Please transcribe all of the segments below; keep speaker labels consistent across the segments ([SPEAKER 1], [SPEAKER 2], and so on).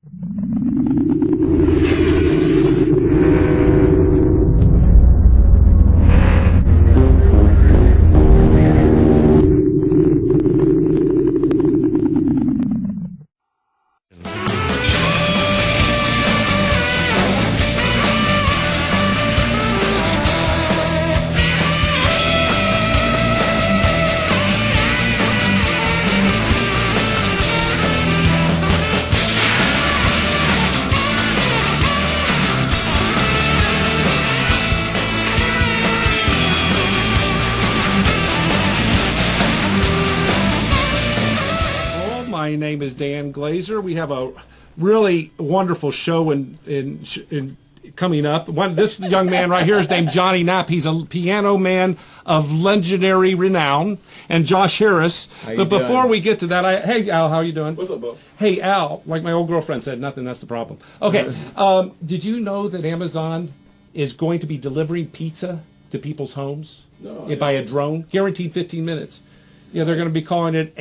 [SPEAKER 1] My name is Dan Glazer. We have a really wonderful show in coming up. This young man right here is named Johnny Knapp. He's a piano man of legendary renown, and Josh Harris. But before we get to that, hey Al, how you doing?
[SPEAKER 2] What's up, Bo?
[SPEAKER 1] Hey Al, like my old girlfriend said, nothing. That's the problem. Okay, did you know that Amazon is going to be delivering pizza to people's homes by a drone, guaranteed 15 minutes? Yeah, they're going to be calling it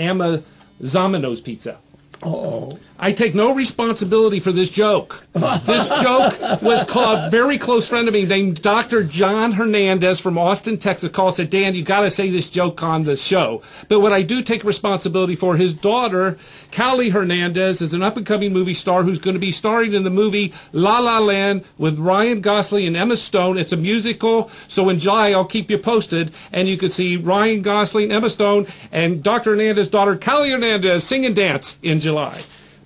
[SPEAKER 1] Zamino's Pizza.
[SPEAKER 2] Uh-oh.
[SPEAKER 1] I take no responsibility for this joke. This joke was called, a very close friend of me named Dr. John Hernandez from Austin, Texas, called and said, Dan, you got to say this joke on the show. But what I do take responsibility for, his daughter, Callie Hernandez, is an up-and-coming movie star who's going to be starring in the movie La La Land with Ryan Gosling and Emma Stone. It's a musical, so in July I'll keep you posted, and you can see Ryan Gosling, Emma Stone, and Dr. Hernandez's daughter, Callie Hernandez, sing and dance in July.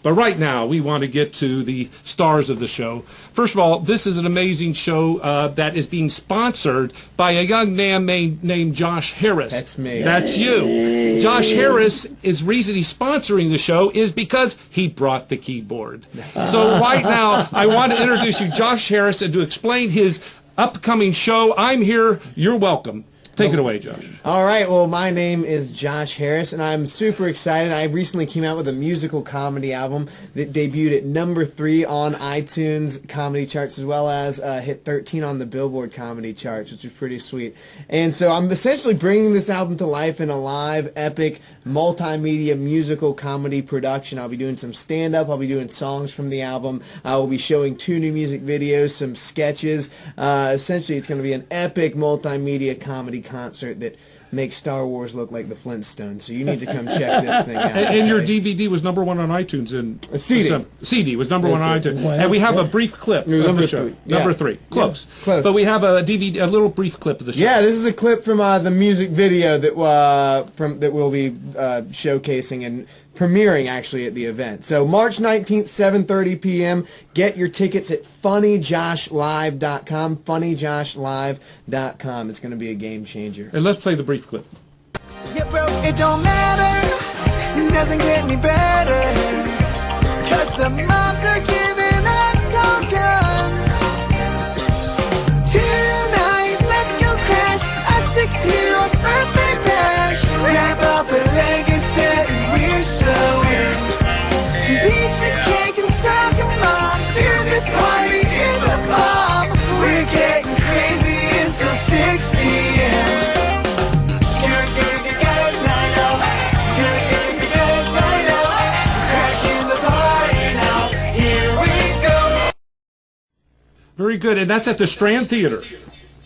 [SPEAKER 1] But right now, we want to get to the stars of the show. First of all, this is an amazing show that is being sponsored by a young man named Josh Harris.
[SPEAKER 2] That's me.
[SPEAKER 1] That's you. Josh Harris, his reason he's sponsoring the show is because he brought the keyboard. So right now, I want to introduce you, Josh Harris, and to explain his upcoming show. I'm here. You're welcome. Take it away, Josh.
[SPEAKER 2] All right. Well, my name is Josh Harris, and I'm super excited. I recently came out with a musical comedy album that debuted at #3 on iTunes comedy charts, as well as hit 13 on the Billboard comedy charts, which is pretty sweet. And so I'm essentially bringing this album to life in a live, epic, multimedia musical comedy production. I'll be doing some stand-up. I'll be doing songs from the album. I will be showing 2 new music videos, some sketches. Essentially, it's going to be an epic multimedia comedy concert that makes Star Wars look like the Flintstones. So you need to come check this thing out.
[SPEAKER 1] And your DVD was #1 on iTunes. CD was #1 on iTunes.
[SPEAKER 2] Wow.
[SPEAKER 1] And we have a brief clip of the show. #3. Close.
[SPEAKER 2] Yeah, close.
[SPEAKER 1] But we have a DVD, a little brief clip of the show.
[SPEAKER 2] Yeah, this is a clip from the music video that we'll be showcasing and premiering actually at the event. So March 19th, 7:30 p.m. Get your tickets at funnyjoshlive.com. funnyjoshlive.com. It's going to be a game changer.
[SPEAKER 1] And let's play the brief clip.
[SPEAKER 3] Yeah, bro, it don't matter. It doesn't get any better. 'Cause the moms are giving us tokens. Tonight, let's go crash a 6-year-old's birthday bash. Wrap up a Lego set and we're so in. Pizza, cake, and soccer moms. Dude, this party is a bomb. We're getting crazy until 6 p.m.
[SPEAKER 1] Very good. And that's at the Strand Theater.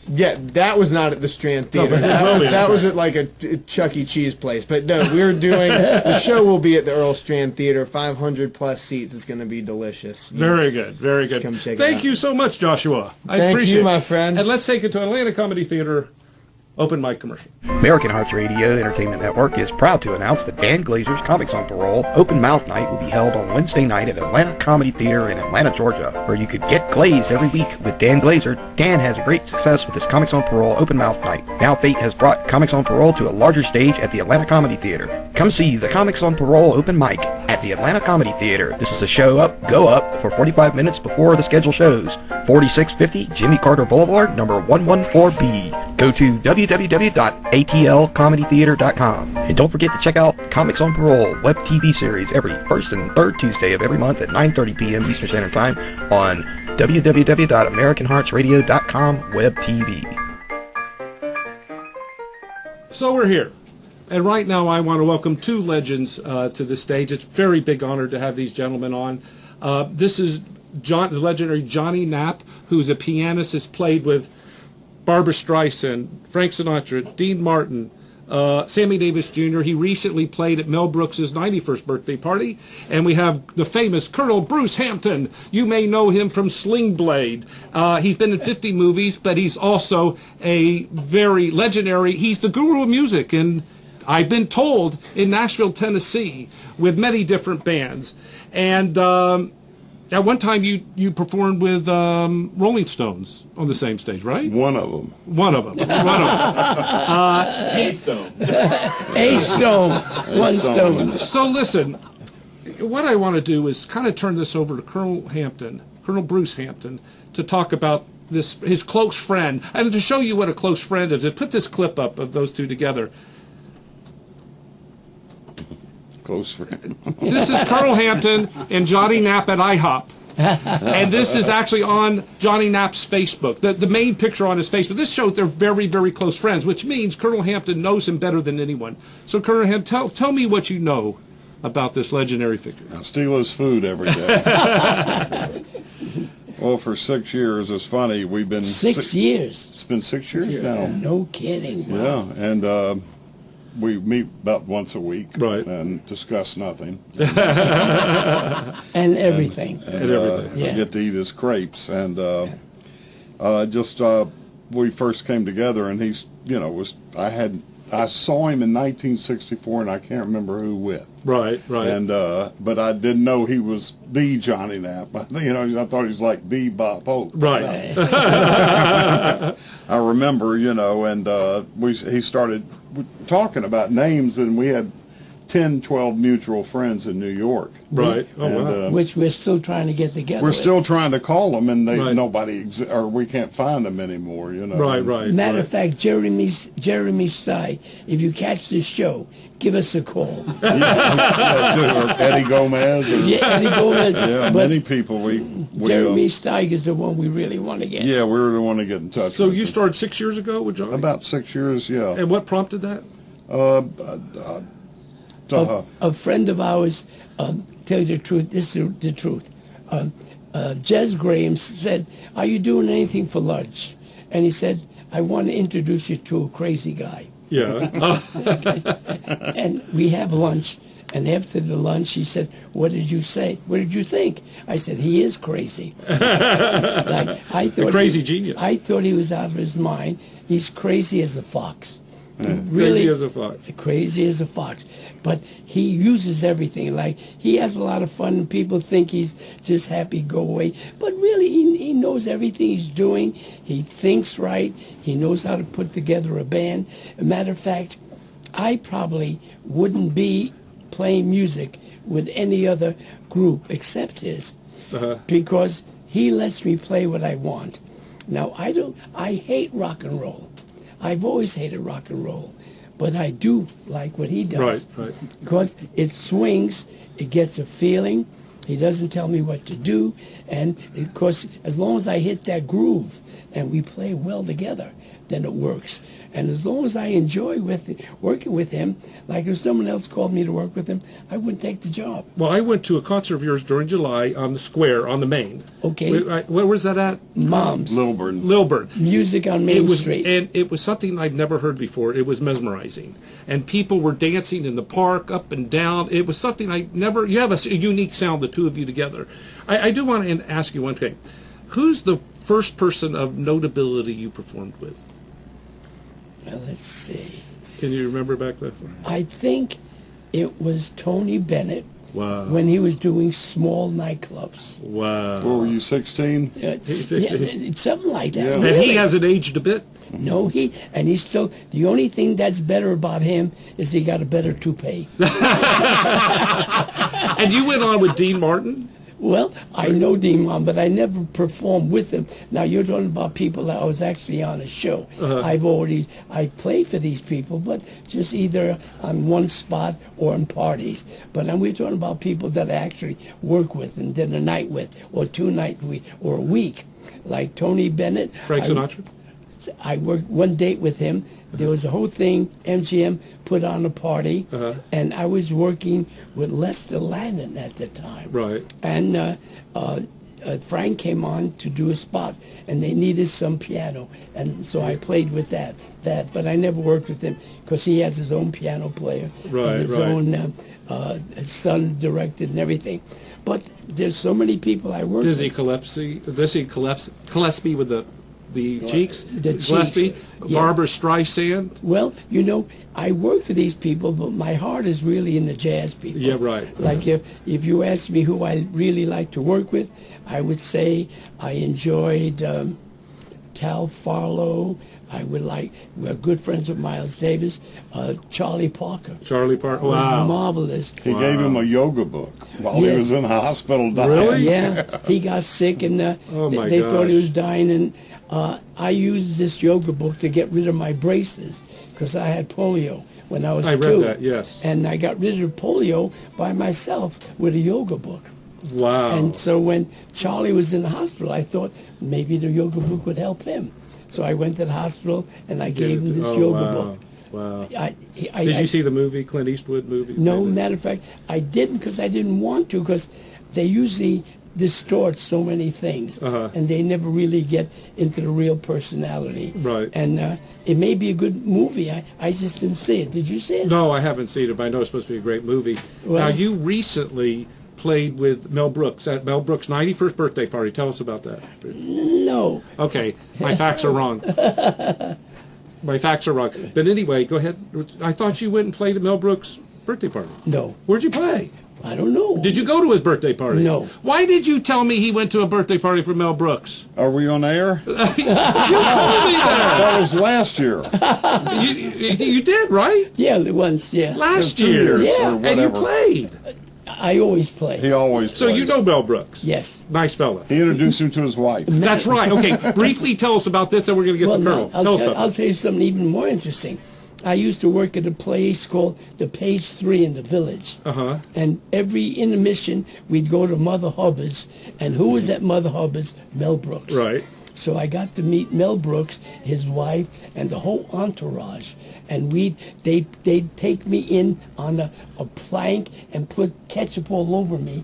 [SPEAKER 2] Yeah, that was not at the Strand Theater. That was at like a Chuck E. Cheese place. But no, we're doing, the show will be at the Earl Strand Theater, 500 plus seats. It's going to be delicious.
[SPEAKER 1] Very good, very good.
[SPEAKER 2] Come check it out.
[SPEAKER 1] Thank you so much, Joshua. I
[SPEAKER 2] Thank
[SPEAKER 1] appreciate
[SPEAKER 2] you,
[SPEAKER 1] it.
[SPEAKER 2] my friend.
[SPEAKER 1] And let's take it to Atlanta Comedy Theater. Open mic commercial.
[SPEAKER 4] American Hearts Radio Entertainment Network is proud to announce that Dan Glazer's Comics on Parole Open Mouth Night will be held on Wednesday night at Atlanta Comedy Theater in Atlanta, Georgia, where you could get glazed every week with Dan Glazer. Dan has a great success with his Comics on Parole Open Mouth Night. Now fate has brought Comics on Parole to a larger stage at the Atlanta Comedy Theater. Come see the Comics on Parole Open Mic at the Atlanta Comedy Theater. This is a show up, go up for 45 minutes before the scheduled shows. 4650 Jimmy Carter Boulevard, number 114B. Go to www.atlcomedytheater.com. And don't forget to check out Comics on Parole web TV series every first and third Tuesday of every month at 9:30 p.m. Eastern Standard Time on www.americanheartsradio.com web TV.
[SPEAKER 1] So we're here. And right now I want to welcome 2 legends to the stage. It's a very big honor to have these gentlemen on. This is the legendary Johnny Knapp, who's a pianist, has played with Barbra Streisand, Frank Sinatra, Dean Martin, Sammy Davis Jr. He recently played at Mel Brooks's 91st birthday party. And we have the famous Colonel Bruce Hampton. You may know him from Sling Blade. He's been in 50 movies, but he's also a very legendary, he's the guru of music, and I've been told in Nashville, Tennessee, with many different bands. And at one time you performed with Rolling Stones on the same stage, right?
[SPEAKER 5] One of them.
[SPEAKER 1] A Stone.
[SPEAKER 6] A Stone. One Stone.
[SPEAKER 1] So listen, what I want to do is kind of turn this over to Colonel Bruce Hampton, to talk about his close friend, and to show you what a close friend is. I put this clip up of those two together.
[SPEAKER 5] Close friend.
[SPEAKER 1] This is Colonel Hampton and Johnny Knapp at IHOP. And this is actually on Johnny Knapp's Facebook, the main picture on his Facebook. This shows they're very, very close friends, which means Colonel Hampton knows him better than anyone. So, Colonel Hampton, tell me what you know about this legendary figure.
[SPEAKER 5] I steal his food every day. Well, for 6 years, it's funny, we've been...
[SPEAKER 6] 6 years?
[SPEAKER 5] It's been 6 years now.
[SPEAKER 6] No kidding. Wow.
[SPEAKER 5] Yeah, and we meet about once a week,
[SPEAKER 1] right,
[SPEAKER 5] and discuss nothing.
[SPEAKER 6] And everything.
[SPEAKER 5] And everything. I get to eat his crepes. And we first came together, and he's, I saw him in 1964, and I can't remember who with.
[SPEAKER 1] Right. And
[SPEAKER 5] but I didn't know he was the Johnny Knapp. I thought he was like the Bob Hope.
[SPEAKER 1] Right.
[SPEAKER 5] I remember, and he started talking about names, and we had 10, 12 mutual friends in New York.
[SPEAKER 1] Right.
[SPEAKER 5] Wow.
[SPEAKER 6] Which we're still trying to get together.
[SPEAKER 5] We're still trying to call them, and we can't find them anymore.
[SPEAKER 1] Right.
[SPEAKER 6] Matter of fact, Jeremy Sy, if you catch this show, give us a call.
[SPEAKER 5] Or Eddie Gomez.
[SPEAKER 6] Eddie Gomez.
[SPEAKER 5] Yeah,
[SPEAKER 6] but
[SPEAKER 5] many people.
[SPEAKER 6] Jeremy Steig is the one we really want to get.
[SPEAKER 5] Yeah, we're the one to get in touch.
[SPEAKER 1] So
[SPEAKER 5] with
[SPEAKER 1] you
[SPEAKER 5] him.
[SPEAKER 1] started 6 years ago with Johnny?
[SPEAKER 5] About 6 years, yeah.
[SPEAKER 1] And what prompted that?
[SPEAKER 6] A friend of ours, tell you the truth, this is the truth. Jez Graham said, "Are you doing anything for lunch?" And he said, "I want to introduce you to a crazy guy."
[SPEAKER 1] Yeah.
[SPEAKER 6] And we have lunch, and after the lunch, he said, "What did you say? What did you think?" I said, "He is crazy." I thought
[SPEAKER 1] crazy genius.
[SPEAKER 6] I thought he was out of his mind. He's crazy as a fox.
[SPEAKER 1] Really, crazy as a fox.
[SPEAKER 6] Crazy as a fox. But he uses everything. Like, he has a lot of fun, and people think he's just happy go away. But really, he knows everything he's doing. He thinks right. He knows how to put together a band. As a matter of fact, I probably wouldn't be playing music with any other group except his. Because he lets me play what I want. Now, I hate rock and roll. I've always hated rock and roll, but I do like what he does.
[SPEAKER 1] Right.
[SPEAKER 6] Because it swings, it gets a feeling. He doesn't tell me what to do, and of course, as long as I hit that groove and we play well together, then it works. And as long as I enjoy working with him, like if someone else called me to work with him, I wouldn't take the job.
[SPEAKER 1] Well, I went to a concert of yours during July on the Square, on the Main.
[SPEAKER 6] Okay.
[SPEAKER 1] Where was that at?
[SPEAKER 6] Mom's.
[SPEAKER 5] Lilburn.
[SPEAKER 6] Music on Main Street.
[SPEAKER 1] And it was something I'd never heard before. It was mesmerizing. And people were dancing in the park, up and down. It was something you have a unique sound, the two of you together. I do want to ask you one thing. Who's the first person of notability you performed with?
[SPEAKER 6] Well, let's see.
[SPEAKER 1] Can you remember back then?
[SPEAKER 6] I think it was Tony Bennett.
[SPEAKER 1] Wow.
[SPEAKER 6] When he was doing small nightclubs.
[SPEAKER 1] Wow.
[SPEAKER 5] What were you, 16?
[SPEAKER 6] Something like that.
[SPEAKER 5] Yeah.
[SPEAKER 1] And
[SPEAKER 6] really.
[SPEAKER 1] he hasn't aged a bit?
[SPEAKER 6] No, he's still, the only thing that's better about him is he got a better toupee.
[SPEAKER 1] And you went on with Dean Martin?
[SPEAKER 6] Well, I know Dean Martin, but I never performed with him. Now, you're talking about people that I was actually on a show. I played for these people, but just either on one spot or in parties. But we're talking about people that I actually work with and did a night with, or 2 nights or a week. Like Tony Bennett.
[SPEAKER 1] Frank Sinatra?
[SPEAKER 6] I worked one date with him. There was a whole thing, MGM put on a party, and I was working with Lester Landon at the time.
[SPEAKER 1] Right.
[SPEAKER 6] And Frank came on to do a spot, and they needed some piano, and so I played with that. But I never worked with him because he has his own piano player,
[SPEAKER 1] Right,
[SPEAKER 6] and his
[SPEAKER 1] right.
[SPEAKER 6] own his son directed and everything. But there's so many people I work
[SPEAKER 1] Dizzy
[SPEAKER 6] with.
[SPEAKER 1] Gillespie with the cheeks?
[SPEAKER 6] The cheeks,
[SPEAKER 1] Gillespie?
[SPEAKER 6] yeah.
[SPEAKER 1] Barbara Streisand?
[SPEAKER 6] Well, I work for these people, but my heart is really in the jazz people.
[SPEAKER 1] Yeah, right.
[SPEAKER 6] Like if you ask me who I really like to work with, I would say I enjoyed Tal Farlow. We're good friends with Miles Davis. Charlie Parker.
[SPEAKER 1] Charlie Parker.
[SPEAKER 6] Was
[SPEAKER 1] Wow.
[SPEAKER 6] marvelous.
[SPEAKER 5] He gave him a yoga book while
[SPEAKER 6] Yes.
[SPEAKER 5] he was in the hospital dying.
[SPEAKER 1] Really?
[SPEAKER 6] Yeah, he got sick and
[SPEAKER 1] Oh, my
[SPEAKER 6] they thought he
[SPEAKER 1] gosh.
[SPEAKER 6] was dying. And I used this yoga book to get rid of my braces because I had polio when I was
[SPEAKER 1] I
[SPEAKER 6] 2.
[SPEAKER 1] read that, yes.
[SPEAKER 6] And I got rid of polio by myself with a yoga book.
[SPEAKER 1] Wow.
[SPEAKER 6] And so when Charlie was in the hospital, I thought maybe the yoga book would help him. So I went to the hospital and I gave him this yoga
[SPEAKER 1] wow.
[SPEAKER 6] book.
[SPEAKER 1] Wow.
[SPEAKER 6] Did
[SPEAKER 1] Did you see the movie, Clint Eastwood movie?
[SPEAKER 6] No, matter of fact, I didn't because I didn't want to because they usually distort so many things
[SPEAKER 1] Uh-huh.
[SPEAKER 6] and they never really get into the real personality.
[SPEAKER 1] Right.
[SPEAKER 6] And it may be a good movie. I just didn't see it. Did you see it?
[SPEAKER 1] No, I haven't seen it, but I know it's supposed to be a great movie.
[SPEAKER 6] Well-
[SPEAKER 1] Now, you recently played with Mel Brooks at Mel Brooks' 91st birthday party. Tell us about that.
[SPEAKER 6] No.
[SPEAKER 1] Okay, my facts are wrong. My facts are wrong. But anyway, go ahead. I thought you went and played at Mel Brooks' birthday party.
[SPEAKER 6] No.
[SPEAKER 1] Where'd you play?
[SPEAKER 6] I don't know.
[SPEAKER 1] Did you go to his birthday party?
[SPEAKER 6] No.
[SPEAKER 1] Why did you tell me he went to a birthday party for Mel Brooks?
[SPEAKER 5] Are we on air?
[SPEAKER 1] You told me that.
[SPEAKER 5] That was last year.
[SPEAKER 1] You did, right?
[SPEAKER 6] Yeah, once, yeah.
[SPEAKER 1] Last
[SPEAKER 5] 2
[SPEAKER 1] year.
[SPEAKER 5] years
[SPEAKER 6] Yeah.
[SPEAKER 5] or
[SPEAKER 1] And you
[SPEAKER 5] whatever.
[SPEAKER 1] played.
[SPEAKER 6] I always play.
[SPEAKER 5] He always
[SPEAKER 1] So you
[SPEAKER 5] plays.
[SPEAKER 1] know Mel Brooks.
[SPEAKER 6] Yes.
[SPEAKER 1] Nice fella.
[SPEAKER 5] He introduced him to his wife.
[SPEAKER 1] That's right. Okay, briefly tell us about this, and we're going to get
[SPEAKER 6] Well,
[SPEAKER 1] the Colonel.
[SPEAKER 6] I'll,
[SPEAKER 1] Tell us
[SPEAKER 6] tell,
[SPEAKER 1] about
[SPEAKER 6] I'll
[SPEAKER 1] it.
[SPEAKER 6] tell you something even more interesting. I used to work at a place called the Page 3 in the Village.
[SPEAKER 1] Uh-huh.
[SPEAKER 6] And every intermission, we'd go to Mother Hubbard's. And who was at Mother Hubbard's? Mel Brooks.
[SPEAKER 1] Right.
[SPEAKER 6] So I got to meet Mel Brooks, his wife, and the whole entourage. And they'd take me in on a plank and put ketchup all over me.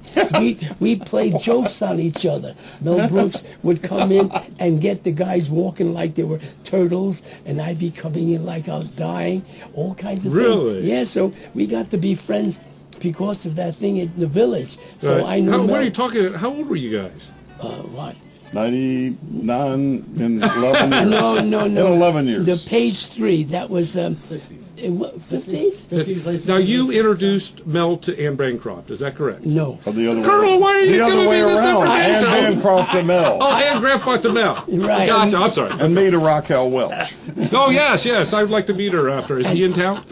[SPEAKER 6] We'd play jokes on each other. Mel Brooks would come in and get the guys walking like they were turtles, and I'd be coming in like I was dying, all kinds of
[SPEAKER 1] Really?
[SPEAKER 6] things. Yeah, so we got to be friends because of that thing in the Village. So
[SPEAKER 1] Right.
[SPEAKER 6] I knew
[SPEAKER 1] What
[SPEAKER 6] Mel.
[SPEAKER 1] are you talking about? How old were you guys?
[SPEAKER 6] What?
[SPEAKER 5] 99 in 11 years.
[SPEAKER 6] No.
[SPEAKER 5] In 11 years.
[SPEAKER 6] The Page 3, that was 60s. 50s?
[SPEAKER 1] Now, you introduced Mel to Anne Bancroft. Is that correct?
[SPEAKER 6] No.
[SPEAKER 5] Or the other
[SPEAKER 1] Colonel,
[SPEAKER 5] way,
[SPEAKER 1] why are you
[SPEAKER 5] the other
[SPEAKER 1] giving
[SPEAKER 5] way
[SPEAKER 1] me this
[SPEAKER 5] around.
[SPEAKER 1] information?
[SPEAKER 5] And Bancroft to Mel.
[SPEAKER 1] Oh, Anne Bancroft to Mel.
[SPEAKER 6] Right.
[SPEAKER 1] Gotcha. I'm sorry.
[SPEAKER 5] And me to Raquel Welch.
[SPEAKER 1] Oh, yes. I'd like to meet her after. Is he in town?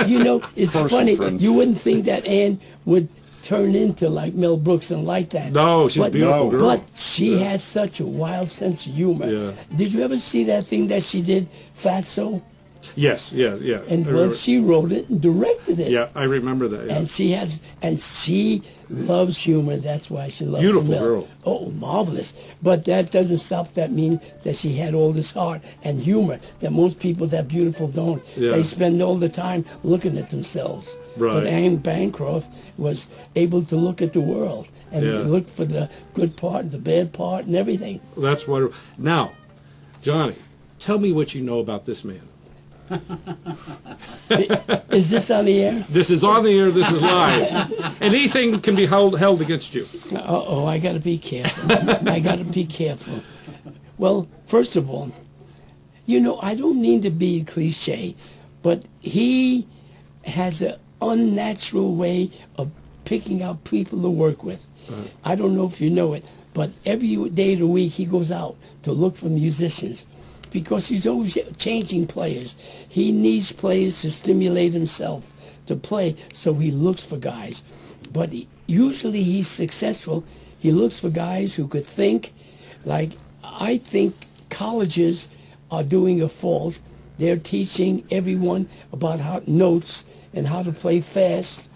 [SPEAKER 6] You know, it's
[SPEAKER 5] Personal
[SPEAKER 6] funny.
[SPEAKER 5] friend.
[SPEAKER 6] You wouldn't think that Anne would turn into like Mel Brooks and like that.
[SPEAKER 1] No, she's a beautiful girl.
[SPEAKER 6] But she has such a wild sense of humor.
[SPEAKER 1] Yeah.
[SPEAKER 6] Did you ever see that thing that she did, Fatso?
[SPEAKER 1] Yes, yeah.
[SPEAKER 6] And
[SPEAKER 1] I
[SPEAKER 6] well,
[SPEAKER 1] remember.
[SPEAKER 6] she wrote it and directed it.
[SPEAKER 1] Yeah, I remember that. Yeah.
[SPEAKER 6] And she loves humor. That's why she loves
[SPEAKER 1] Beautiful
[SPEAKER 6] Mel.
[SPEAKER 1] girl.
[SPEAKER 6] Oh, marvelous. But that doesn't stop that mean that she had all this heart and humor that most people that beautiful don't.
[SPEAKER 1] Yeah.
[SPEAKER 6] They spend all the time looking at themselves.
[SPEAKER 1] Right.
[SPEAKER 6] But Anne Bancroft was able to look at the world and
[SPEAKER 1] Yeah.
[SPEAKER 6] look for the good part and the bad part and everything.
[SPEAKER 1] That's wonderful. Now, Johnny, tell me what you know about this man.
[SPEAKER 6] Is this on the air?
[SPEAKER 1] This is on the air. This is live. Anything can be held against you.
[SPEAKER 6] Uh-oh, I got to be careful. I got to be careful. Well, first of all, you know, I don't mean to be cliche, but he has an unnatural way of picking out people to work with. I don't know if you know it, but every day of the week he goes out to look for musicians because he's always changing players. He needs players to stimulate himself to play, so he looks for guys. But usually he's successful. He looks for guys who could think. Like, I think colleges are doing a fault. They're teaching everyone about how notes and how to play fast,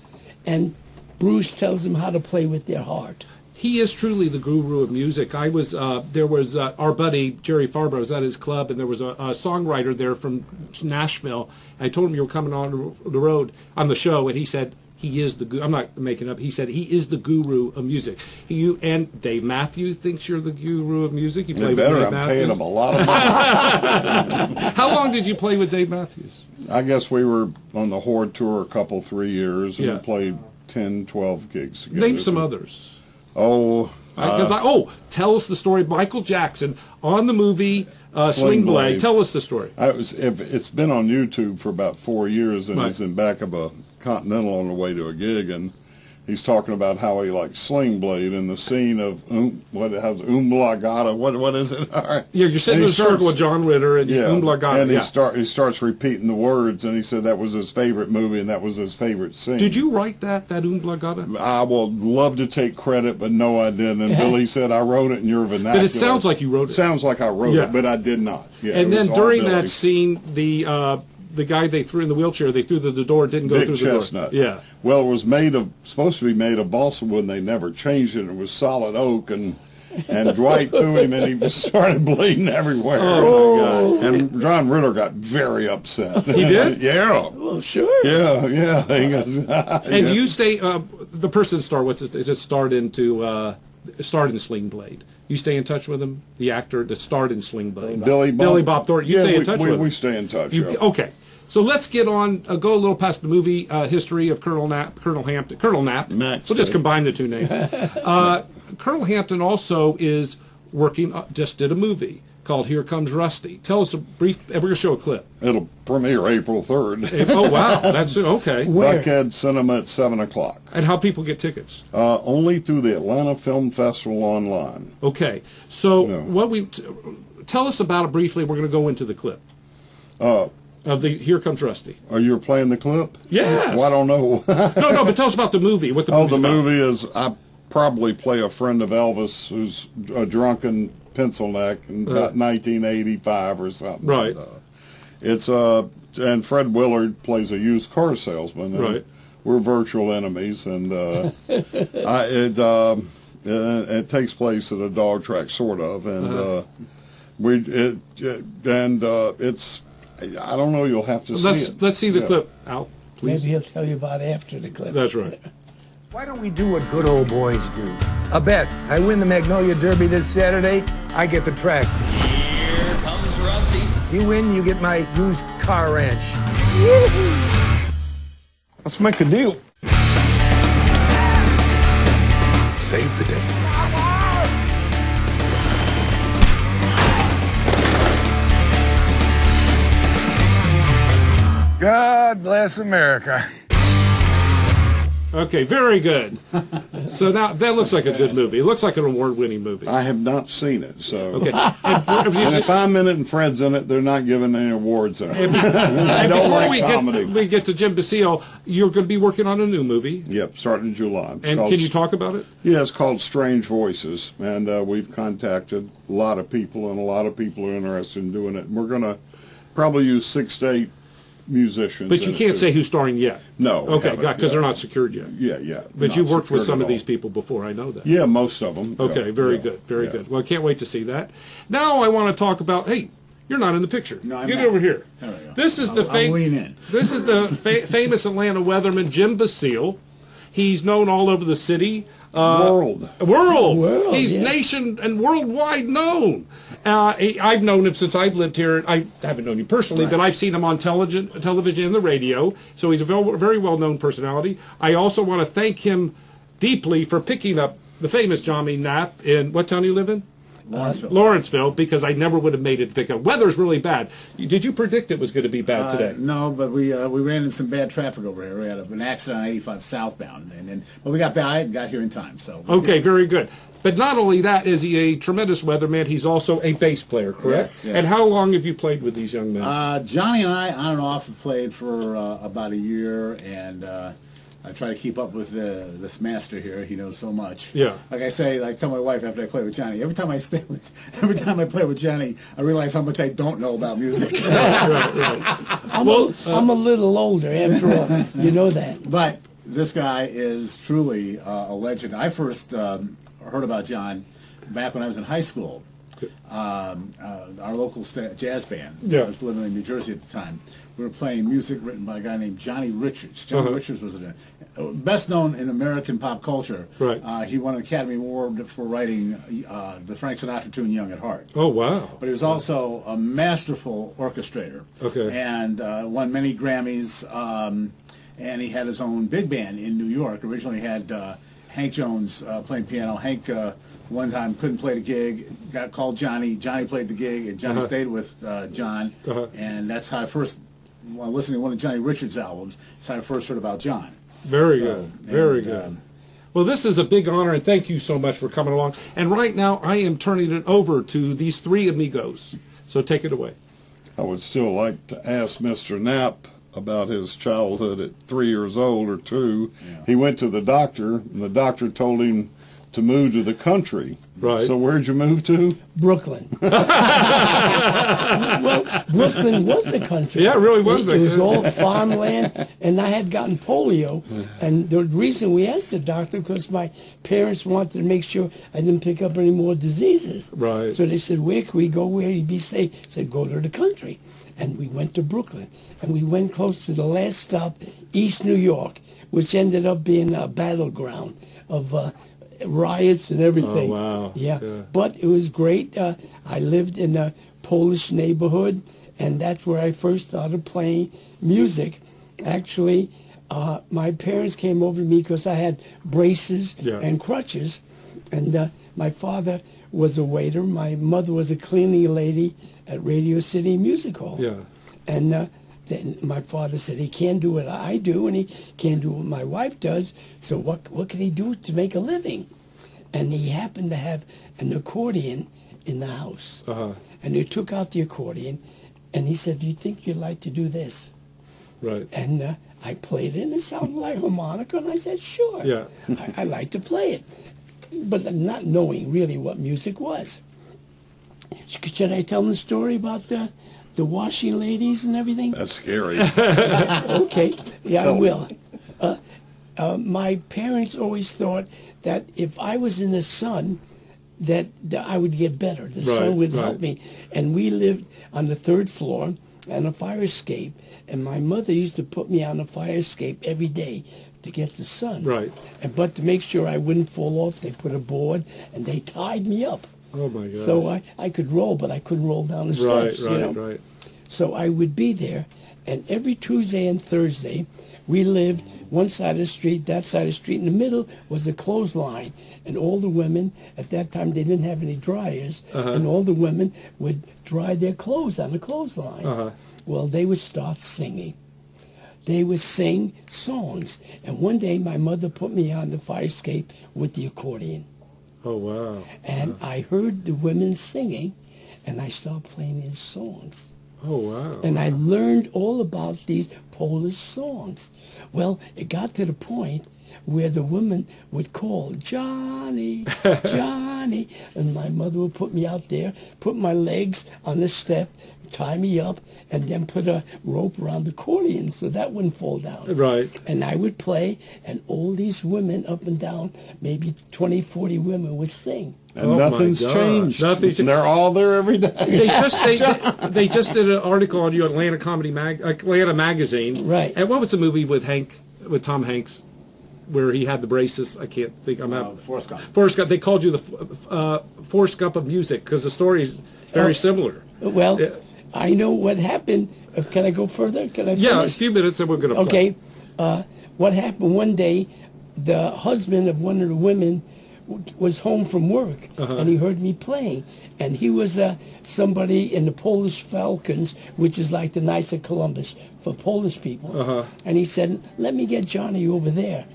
[SPEAKER 6] and Bruce tells them how to play with their heart.
[SPEAKER 1] He is truly the guru of music. I was there was our buddy Jerry Farber was at his club, and there was a songwriter there from Nashville. I told him you were coming on the road on the show, and he said, he is the I'm not making up. He said he is the guru of music. You and Dave Matthews thinks you're the guru of music. You play with
[SPEAKER 5] better.
[SPEAKER 1] Dave
[SPEAKER 5] I'm
[SPEAKER 1] Matthews.
[SPEAKER 5] paying him a lot of money.
[SPEAKER 1] How long did you play with Dave Matthews?
[SPEAKER 5] I guess we were on the Horde tour 3 years, and
[SPEAKER 1] Yeah.
[SPEAKER 5] we played 10, 12 gigs together.
[SPEAKER 1] Name some others.
[SPEAKER 5] Oh,
[SPEAKER 1] Tell us the story of Michael Jackson on the movie Sling Blade. Tell us the story.
[SPEAKER 5] It's been on YouTube for about 4 years, and
[SPEAKER 1] Right.
[SPEAKER 5] he's in back of a Continental on the way to a gig, and he's talking about how he likes Sling Blade and the scene of what is it? All right.
[SPEAKER 1] Yeah, you're sitting in a circle with John Ritter and Umblagata.
[SPEAKER 5] And he starts repeating the words, and he said that was his favorite movie and that was his favorite scene.
[SPEAKER 1] Did you write that Umblagata?
[SPEAKER 5] I would love to take credit, but no, I didn't. And Billy said I wrote it in your vernacular.
[SPEAKER 1] But it sounds like you wrote it.
[SPEAKER 5] Sounds like I wrote it, but I did not. Yeah,
[SPEAKER 1] and
[SPEAKER 5] it
[SPEAKER 1] then
[SPEAKER 5] was all
[SPEAKER 1] during
[SPEAKER 5] Billy.
[SPEAKER 1] that scene, the guy they threw in the wheelchair, they threw the door, didn't go
[SPEAKER 5] Big
[SPEAKER 1] through
[SPEAKER 5] chestnut.
[SPEAKER 1] the door. Yeah.
[SPEAKER 5] Well, it was supposed to be made of balsa wood, and they never changed it. It was solid oak, and Dwight threw him, and he started bleeding everywhere.
[SPEAKER 1] Oh, my God.
[SPEAKER 5] And John Ritter got very upset.
[SPEAKER 1] He did?
[SPEAKER 5] Yeah.
[SPEAKER 6] Well, sure.
[SPEAKER 5] Yeah. He goes,
[SPEAKER 1] And you stay, the person starred in Sling Blade. You stay in touch with him, the actor that starred in Sling Blade.
[SPEAKER 5] Billy Bob
[SPEAKER 1] Thornton. You stay in touch with him.
[SPEAKER 5] We stay in touch.
[SPEAKER 1] Okay. So let's get on, go a little past the movie history of Colonel Knapp.
[SPEAKER 5] Max
[SPEAKER 1] We'll just
[SPEAKER 5] did.
[SPEAKER 1] combine the two names. Colonel Hampton also is working, just did a movie called Here Comes Rusty. Tell us a brief, we're going to show a clip.
[SPEAKER 5] It'll premiere April 3rd.
[SPEAKER 1] Oh, wow. That's okay.
[SPEAKER 5] Buckhead Cinema at 7 o'clock.
[SPEAKER 1] And how people get tickets?
[SPEAKER 5] Only through the Atlanta Film Festival online.
[SPEAKER 1] Okay. So tell us about it briefly. We're going to go into the clip. Of the Here Comes Rusty.
[SPEAKER 5] Are you playing the clip?
[SPEAKER 1] Yes.
[SPEAKER 5] Well, I don't know.
[SPEAKER 1] No, but tell us about the movie. What the movie's
[SPEAKER 5] the
[SPEAKER 1] about.
[SPEAKER 5] movie is, I probably play a friend of Elvis who's a drunken pencil neck in about 1985 or something.
[SPEAKER 1] Right.
[SPEAKER 5] And Fred Willard plays a used car salesman. And
[SPEAKER 1] Right.
[SPEAKER 5] We're virtual enemies, and it takes place at a dog track, sort of, and it's. I don't know. You'll have to see it.
[SPEAKER 1] Let's see the clip, Al. Please.
[SPEAKER 6] Maybe he'll tell you about after the clip.
[SPEAKER 1] That's right.
[SPEAKER 7] Why don't we do what good old boys do? A bet. I win the Magnolia Derby this Saturday, I get the track.
[SPEAKER 8] Here comes Rusty.
[SPEAKER 7] You win, you get my used car ranch. Let's make a deal.
[SPEAKER 9] Save the day.
[SPEAKER 7] God bless America.
[SPEAKER 1] Okay, very good. So now that looks like a good movie. It looks like an award-winning movie.
[SPEAKER 5] I have not seen it, so.
[SPEAKER 1] Okay.
[SPEAKER 5] And if I'm in it and Fred's in it, they're not giving any awards. I don't like comedy.
[SPEAKER 1] We get to Jim Basile. You're going to be working on a new movie.
[SPEAKER 5] Yep, starting in July.
[SPEAKER 1] And can you talk about it?
[SPEAKER 5] Yeah, it's called Strange Voices, and we've contacted a lot of people, and a lot of people are interested in doing it. And we're going to probably use 6 to 8 musicians.
[SPEAKER 1] But you can't say who's starring yet.
[SPEAKER 5] No.
[SPEAKER 1] Okay, because they're not secured yet.
[SPEAKER 5] Yeah.
[SPEAKER 1] But you've worked with some of
[SPEAKER 5] these
[SPEAKER 1] these people before, I know that.
[SPEAKER 5] Yeah, most of them.
[SPEAKER 1] Okay, very good, very good. Well, I can't wait to see that. Now I want to talk about, hey, you're not in the picture.
[SPEAKER 10] No, I'm
[SPEAKER 1] Get
[SPEAKER 10] not.
[SPEAKER 1] over here.
[SPEAKER 10] There we go.
[SPEAKER 1] This is
[SPEAKER 10] I'll lean in.
[SPEAKER 1] This is the famous Atlanta weatherman, Jim Basile. He's known all over the city.
[SPEAKER 5] World.
[SPEAKER 1] He's
[SPEAKER 6] yeah.
[SPEAKER 1] nation and worldwide known. I've known him since I've lived here. I haven't known him personally, but I've seen him on television and the radio. So he's a very well-known personality. I also want to thank him deeply for picking up the famous Johnny Knapp in what town do you live in? Lawrenceville, because I never would have made it to pick up. Weather's really bad. Did you predict it was going to be bad today?
[SPEAKER 10] No, but we ran into some bad traffic over here. We had an accident on 85 southbound, but we got by and got here in time. So
[SPEAKER 1] okay, very good. But not only that, is he a tremendous weatherman, he's also a bass player, correct?
[SPEAKER 10] Yes.
[SPEAKER 1] And how long have you played with these young men?
[SPEAKER 10] Johnny and I, on and off, have played for about a year, and I try to keep up with this master here. He knows so much.
[SPEAKER 1] Yeah.
[SPEAKER 10] Like I say, I tell my wife after I play with Johnny, every time I play with Johnny, I realize how much I don't know about music.
[SPEAKER 1] Right.
[SPEAKER 6] I'm a little older, after all. You know that.
[SPEAKER 10] But this guy is truly a legend. I first heard about John back when I was in high school. our local jazz band.
[SPEAKER 1] Yeah.
[SPEAKER 10] I was living in New Jersey at the time. We were playing music written by a guy named Johnny Richards. Johnny Richards was best known in American pop culture.
[SPEAKER 1] Right.
[SPEAKER 10] He won an Academy Award for writing the Frank Sinatra tune "Young at Heart."
[SPEAKER 1] Oh, wow.
[SPEAKER 10] But he was also a masterful orchestrator.
[SPEAKER 1] Okay.
[SPEAKER 10] And won many Grammys. And he had his own big band in New York. Originally had Hank Jones playing piano. Hank one time couldn't play the gig, got called Johnny. Johnny played the gig, and Johnny stayed with John. And that's how I first, while listening to one of Johnny Richards' albums, that's how I first heard about John.
[SPEAKER 1] Very good. Very good. Well, this is a big honor, and thank you so much for coming along. And right now, I am turning it over to these three amigos. So take it away.
[SPEAKER 5] I would still like to ask Mr. Knapp about his childhood at 3 years old or 2. Yeah. He went to the doctor, and the doctor told him to move to the country.
[SPEAKER 1] Right.
[SPEAKER 5] So where'd you move to?
[SPEAKER 6] Brooklyn. Well, Brooklyn was the country.
[SPEAKER 1] Yeah, it really was.
[SPEAKER 6] It was all farmland, and I had gotten polio. And the reason we asked the doctor, because my parents wanted to make sure I didn't pick up any more diseases.
[SPEAKER 1] Right.
[SPEAKER 6] So they said, where can we go where you'd be safe? I said, go to the country. And we went to Brooklyn. And we went close to the last stop, East New York, which ended up being a battleground of riots and everything.
[SPEAKER 1] Oh, wow.
[SPEAKER 6] Yeah. But it was great. I lived in a Polish neighborhood, and that's where I first started playing music. Actually, my parents came over to me because I had braces and crutches, and my father was a waiter. My mother was a cleaning lady at Radio City Music Hall.
[SPEAKER 1] Yeah.
[SPEAKER 6] And then my father said he can't do what I do, and he can't do what my wife does, so what can he do to make a living? And he happened to have an accordion in the house. And he took out the accordion, and he said, do you think you'd like to do this?
[SPEAKER 1] Right.
[SPEAKER 6] And I played it, and it sounded like harmonica, and I said, sure.
[SPEAKER 1] Yeah.
[SPEAKER 6] I like to play it, but not knowing really what music was. Should I tell them the story about the washing ladies and everything?
[SPEAKER 5] That's scary.
[SPEAKER 6] Okay, yeah, I will. My parents always thought that if I was in the sun, that I would get better. The sun would help me. And we lived on the 3rd floor on a fire escape, and my mother used to put me on a fire escape every day to get the sun.
[SPEAKER 1] Right.
[SPEAKER 6] But to make sure I wouldn't fall off, they put a board, and they tied me up.
[SPEAKER 1] Oh, my God.
[SPEAKER 6] So I could roll, but I couldn't roll down the steps.
[SPEAKER 1] Right.
[SPEAKER 6] So I would be there, and every Tuesday and Thursday, we lived one side of the street, that side of the street. In the middle was a clothesline, and all the women, at that time they didn't have any dryers, and all the women would dry their clothes on the clothesline. Well, they would start singing. They would sing songs, and one day my mother put me on the fire escape with the accordion.
[SPEAKER 1] Oh, wow.
[SPEAKER 6] And I heard the women singing, and I started playing these songs.
[SPEAKER 1] Oh, wow.
[SPEAKER 6] And I learned all about these Polish songs. Well, it got to the point where the women would call, Johnny, Johnny. And my mother would put me out there, put my legs on the step, tie me up, and then put a rope around the accordion so that wouldn't fall down.
[SPEAKER 1] Right.
[SPEAKER 6] And I would play, and all these women up and down, maybe 20, 40 women would sing.
[SPEAKER 5] And nothing's changed. They're all there every day.
[SPEAKER 1] They just did an article on you, Atlanta Magazine.
[SPEAKER 6] Right.
[SPEAKER 1] And what was the movie with Tom Hanks, where he had the braces? I can't think.
[SPEAKER 10] Forrest Gump.
[SPEAKER 1] Forrest Gump. They called you the Forrest Gump of music because the story is very similar.
[SPEAKER 6] Well, I know what happened. Can I go further? Can I finish?
[SPEAKER 1] Yeah, a few minutes and we're going to play.
[SPEAKER 6] Okay. What happened one day, the husband of one of the women was home from work, and he heard me playing. And he was somebody in the Polish Falcons, which is like the Knights of Columbus for Polish people. And he said, let me get Johnny over there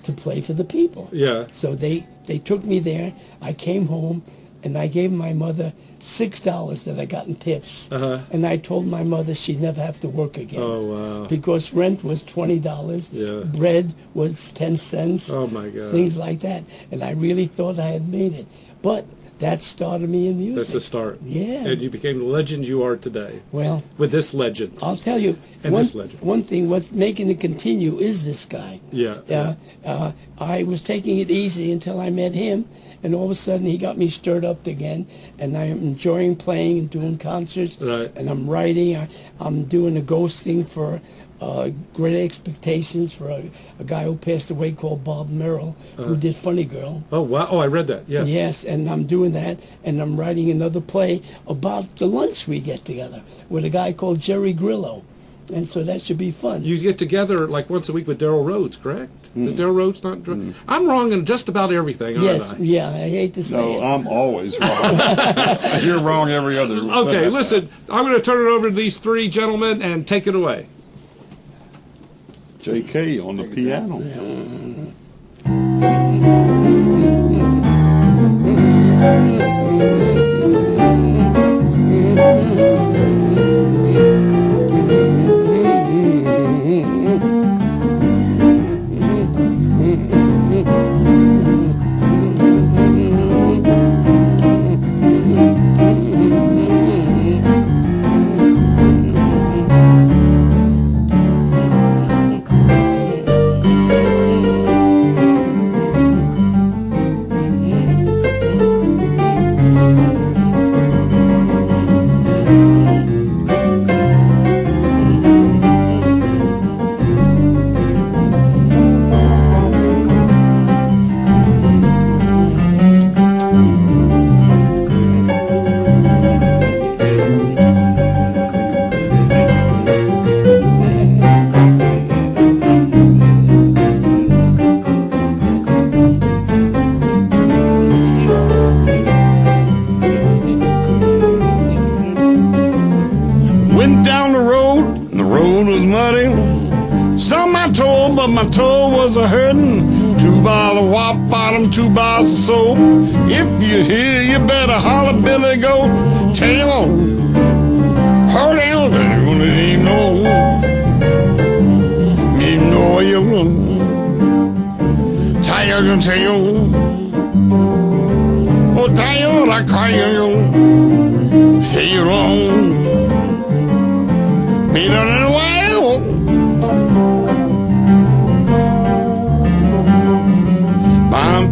[SPEAKER 6] to play for the people.
[SPEAKER 1] Yeah.
[SPEAKER 6] So they took me there. I came home, and I gave my mother $6 that I got in tips. And I told my mother she'd never have to work again.
[SPEAKER 1] Oh, wow.
[SPEAKER 6] Because rent was $20.
[SPEAKER 1] Yeah.
[SPEAKER 6] Bread was 10 cents.
[SPEAKER 1] Oh, my God.
[SPEAKER 6] Things like that. And I really thought I had made it. But that started me in music.
[SPEAKER 1] That's a start.
[SPEAKER 6] Yeah.
[SPEAKER 1] And you became the legend you are today.
[SPEAKER 6] Well,
[SPEAKER 1] with this legend.
[SPEAKER 6] I'll tell you, one thing, what's making it continue is this guy.
[SPEAKER 1] Yeah.
[SPEAKER 6] I was taking it easy until I met him, and all of a sudden he got me stirred up again, and I am enjoying playing and doing concerts.
[SPEAKER 1] Right.
[SPEAKER 6] And I'm writing. I'm doing a ghost thing for Great Expectations for a guy who passed away called Bob Merrill, who did Funny Girl.
[SPEAKER 1] Oh, wow. Oh, I read that. Yes.
[SPEAKER 6] Yes, and I'm doing that, and I'm writing another play about the lunch we get together with a guy called Jerry Grillo. And so that should be fun.
[SPEAKER 1] You get together like once a week with Daryl Rhodes, correct? Is Daryl Rhodes not? I'm wrong in just about everything,
[SPEAKER 6] yes,
[SPEAKER 1] aren't I?
[SPEAKER 6] yeah, I hate to say it.
[SPEAKER 5] No, I'm always wrong. You're wrong every other.
[SPEAKER 1] Okay, listen, I'm going to turn it over to these three gentlemen and take it away.
[SPEAKER 5] J.K. on the piano.
[SPEAKER 11] Went down the road, and the road was muddy. Stumped my toe, but my toe was a hurting. 2 bottles of wop bottom, 2 bottles of soap. If you hear, you better holler, Billy Goat. Tail on, hurt down, it ain't no. Me know you run. Tired and tail. Oh, tired, I cry you. Say you're wrong. Been on it a while. Bum,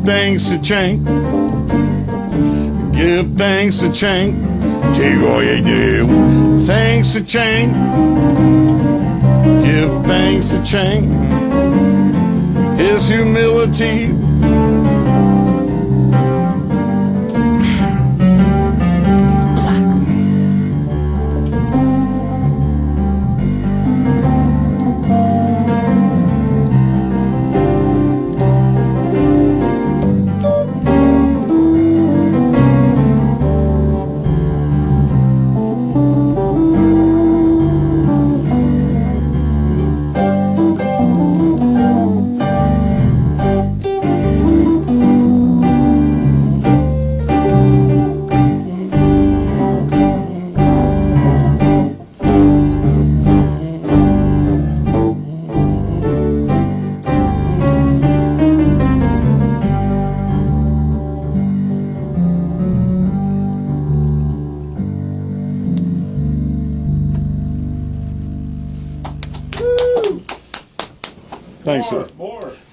[SPEAKER 11] thanks to Chank. Give thanks to Chank. Thanks to Chank. Give thanks to Chank. His humility.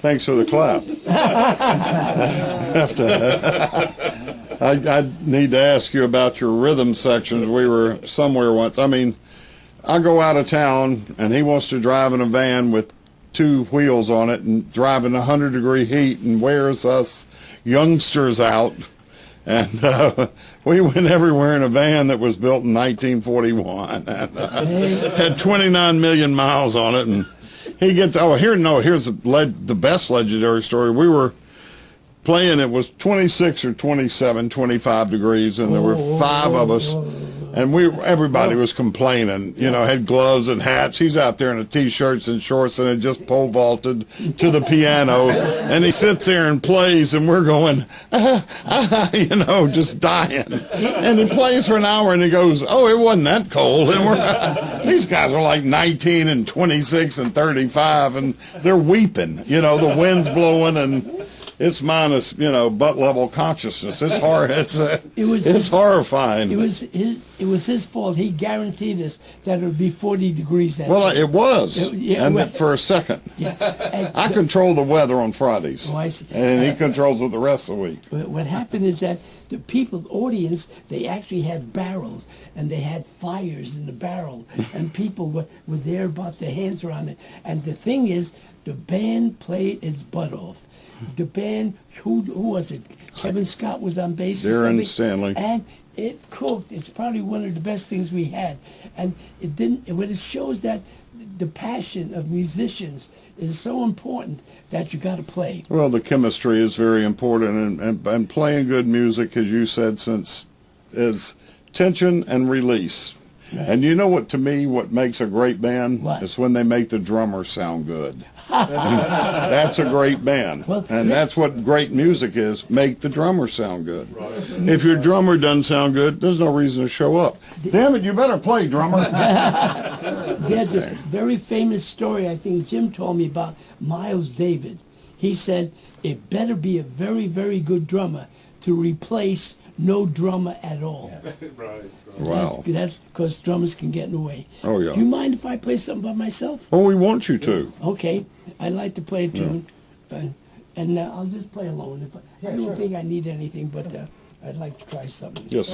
[SPEAKER 11] Thanks for the clap. I need to ask you about your rhythm sections. We were somewhere once. I mean, I go out of town, and he wants to drive in a van with 2 wheels on it and drive in 100-degree heat and wears us youngsters out. And we went everywhere in a van that was built in 1941 and had 29 million miles on it. And he gets, here's the best legendary story. We were playing, it was 26 or 27, 25 degrees, and there were 5 of us. And everybody was complaining, had gloves and hats. He's out there in a t-shirts and shorts and had just pole vaulted to the piano. And he sits there and plays, and we're going, just dying. And he plays for an hour, and he goes, oh, it wasn't that cold. And these guys are like 19 and 26 and 35, and they're weeping. The wind's blowing, and it's minus, butt level consciousness. It's hard. It's horrifying.
[SPEAKER 6] It was his fault. He guaranteed us that it would be 40 degrees.
[SPEAKER 11] It was. For a second.
[SPEAKER 6] Yeah.
[SPEAKER 11] I control the weather on Fridays.
[SPEAKER 6] Oh, I see.
[SPEAKER 11] And he controls it the rest of the week.
[SPEAKER 6] What happened is that the audience, they actually had barrels, and they had fires in the barrel, and people were there about their hands around it. And the thing is, the band played its butt off. The band, who was it? Kevin Scott was on bass.
[SPEAKER 11] Darren Stanley.
[SPEAKER 6] And it cooked. It's probably one of the best things we had. And it shows that the passion of musicians is so important that you got to play.
[SPEAKER 11] Well, the chemistry is very important, and playing good music, as you said, is tension and release. Right. And what makes a great band?
[SPEAKER 6] What?
[SPEAKER 11] Is when they make the drummer sound good. That's a great band. And that's what great music is, make the drummer sound good. Right. If your drummer doesn't sound good, there's no reason to show up. Damn it, you better play, drummer.
[SPEAKER 6] There's a very famous story I think Jim told me about Miles Davis. He said, it better be a very, very good drummer to replace no drummer at all.
[SPEAKER 5] Right.
[SPEAKER 11] Wow.
[SPEAKER 6] That's because drummers can get in the way.
[SPEAKER 11] Oh, yeah.
[SPEAKER 6] Do you mind if I play something by myself?
[SPEAKER 11] Oh, we want you to.
[SPEAKER 6] Okay. I like to play a tune. And I'll just play alone. I don't think I need anything, but I'd like to try something.
[SPEAKER 11] Yes.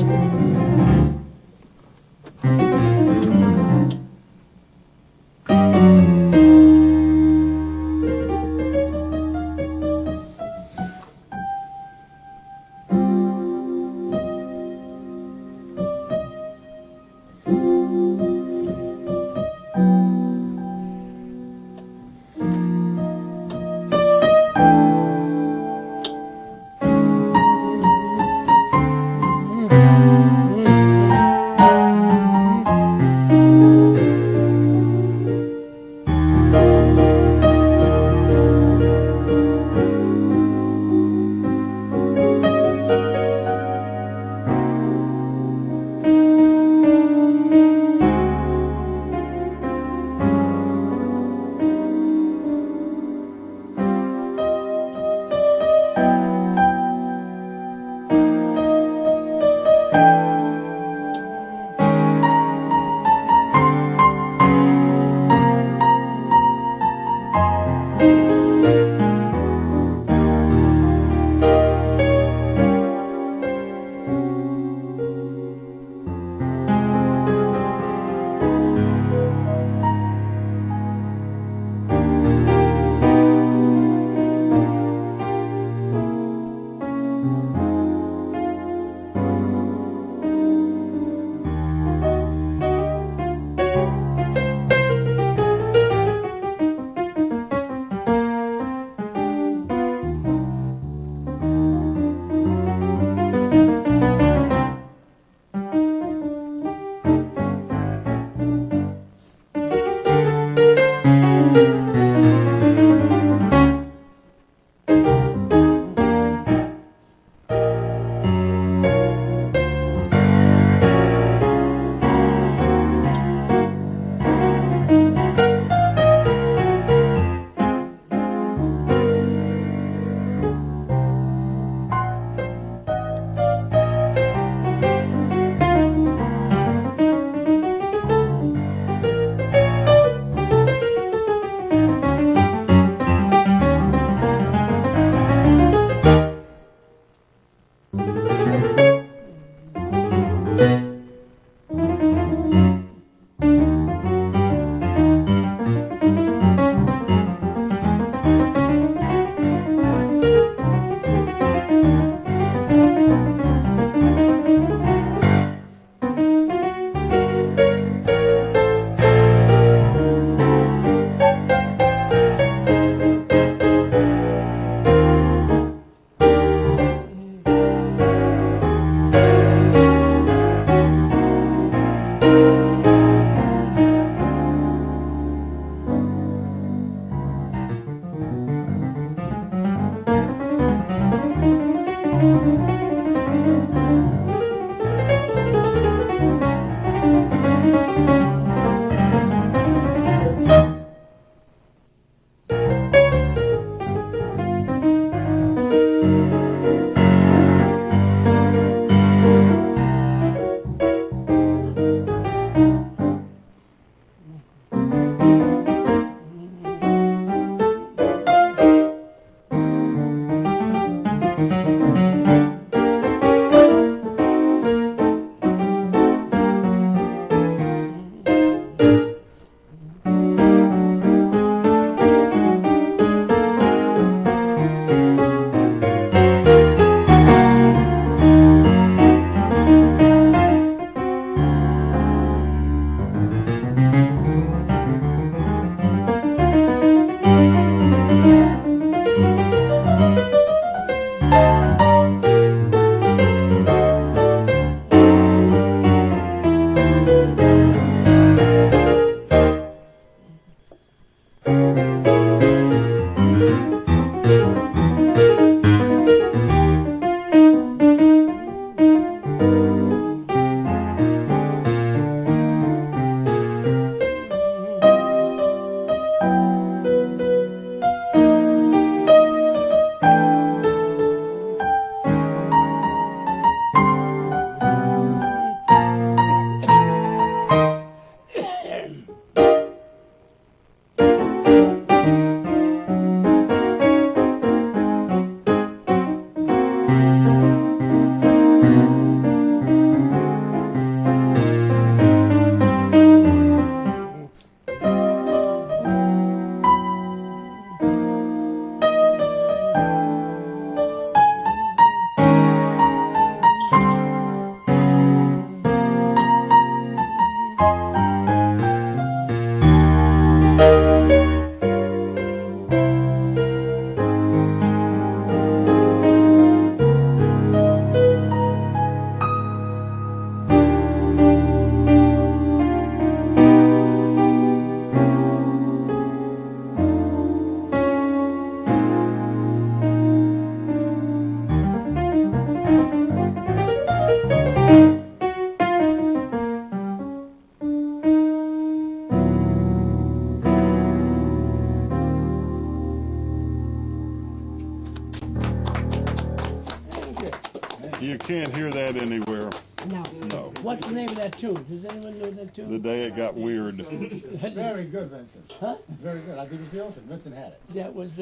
[SPEAKER 5] You can't hear that anywhere.
[SPEAKER 6] No.
[SPEAKER 5] No.
[SPEAKER 6] What's the name of that tune? Does anyone know that tune?
[SPEAKER 5] The Day It Got Weird.
[SPEAKER 10] Very good, Vincent.
[SPEAKER 6] Huh?
[SPEAKER 10] Very good. I think it's the ocean. Vincent had it.
[SPEAKER 6] That was